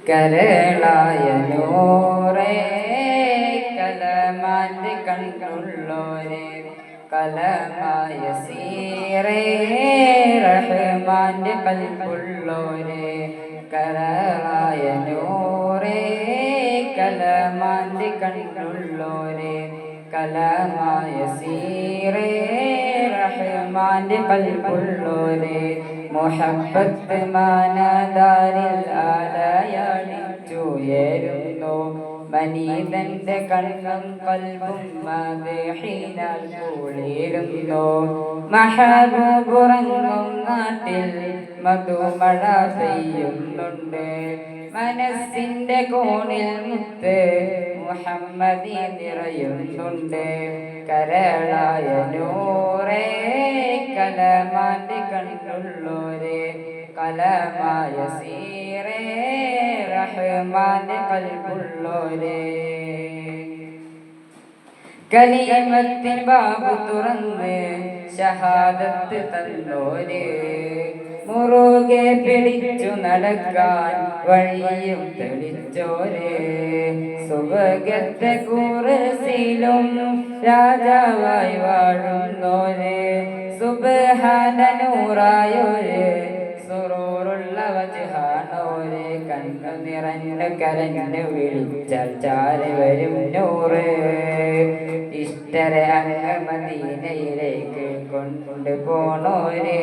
കരളായ നൂറേ കലമാന്റെ കണ്ണുള്ളോരെ കലമായ സീറേ റഹ്മാന്റെ കൽപ്പുള്ളോരെ കരളായ നൂറേ കലമാന്റെ കണ്ണുള്ളോരെ കലമായ സീറേ റഹ്മാന്റെ കൽപ്പുള്ളോരെ മുഹബ്ബത്ത് മാനദാരിൽ ആലയാളിച്ചുയരുന്നു മനീതന്റെ കണ്ണും കൽബും മദീഹിനാൽ കുളിരുന്നു മഹബൂബുറങ്ങും നാട്ടിൽ മധുമഴ പെയ്യുന്നുണ്ട് മനസ്സിന്റെ കോണിൽ മുത്ത് മുഹമ്മദി നിറയുന്നുണ്ട് കരളായ നൂറേ കലമാന്റെ കണ്ണുള്ളോരെ കലമായ സീറേ റഹ്മാന്റെ കൽബുള്ളോരെ കലിമത്തിൻ ബാബു തുറന്ന് ഷഹാദത്ത് തന്നോരെ മുറുകെ പിടിച്ചു നടക്കാൻ വഴിയും തെളിച്ചോരെ സുഭഗത്തെ കുറിസിലും രാജാവായി വാഴുന്നോരെ സുബ്ഹാനൂറായോരെ സുറൂറുള്ള വജ്ഹാനോരെ കണ്ണു നിറഞ്ഞു കരഞ്ഞു വിളിച്ചാൽ ചാരി വരും നൂറ് ഇഷ്ടരെ അങ്ങ് മദീനയിലേക്ക് കൊണ്ടുപോണോര്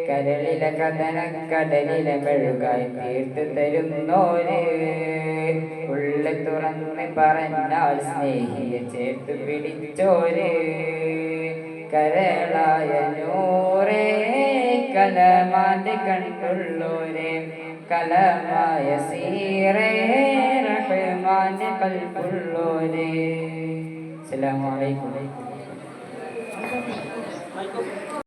കരളിലെ കടലിലെ മെഴുകായി തീർത്തു തരുന്നോര് ഉള്ളു തുറന്ന് പറഞ്ഞാൽ സ്നേഹിയെ ചേർത്ത് പിടിച്ചോര് കരളായ നൂറേ കലമാന്റെ കണ്ണുള്ളോരെ കലമായ സീറേ റഹ്മാന്റെ കൽബുള്ളോരെ. അസ്സലാമു അലൈക്കും.